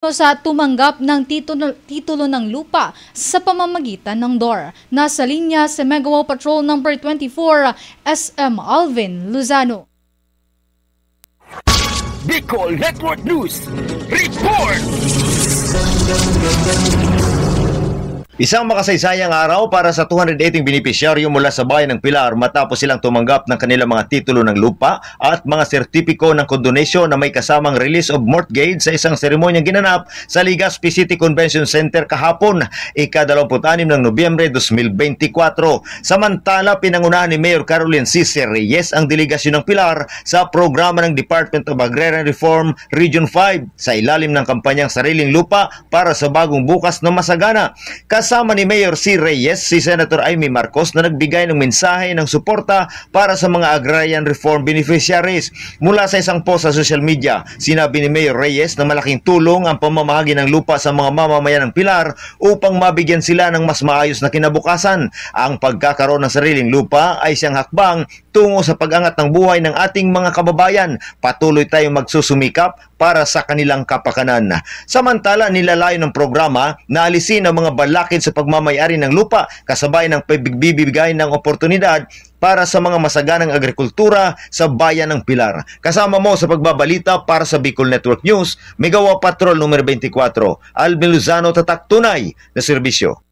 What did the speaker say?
sa tumanggap ng titulo ng lupa sa pamamagitan ng DOR. Nasa linya si Megawa Patrol No. 24 SM Alvin Luzano. Bicol Network News Report! Isang makasaysayang araw para sa 218 benepisyaryo mula sa bayan ng Pilar matapos silang tumanggap ng kanilang mga titulo ng lupa at mga sertipiko ng kondonasyon na may kasamang release of mortgage sa isang seremonyang ginanap sa Legazpi City Convention Center kahapon, ika-26 ng Nobyembre 2024. Samantala, pinangunahan ni Mayor Caroline C. Reyes ang delegasyon ng Pilar sa programa ng Department of Agrarian Reform Region 5 sa ilalim ng kampanyang Sariling Lupa para sa Bagong Bukas na Masagana. Kasama ni Mayor C. Reyes, si Senator Amy Marcos na nagbigay ng mensahe ng suporta para sa mga agrarian reform beneficiaries. Mula sa isang post sa social media, sinabi ni Mayor Reyes na malaking tulong ang pamamahagi ng lupa sa mga mamamayan ng Pilar upang mabigyan sila ng mas maayos na kinabukasan. Ang pagkakaroon ng sariling lupa ay siyang hakbang tungo sa pag-angat ng buhay ng ating mga kababayan. Patuloy tayong magsusumikap para sa kanilang kapakanan. Samantala, nilalayo ng programa na alisin ang mga balakid sa pagmamayari ng lupa kasabay ng pagbibigay ng oportunidad para sa mga masaganang agrikultura sa bayan ng Pilar. Kasama mo sa pagbabalita para sa Bicol Network News, Megawa Patrol No. 24, Alvin Luzano, tatak tunay na serbisyo.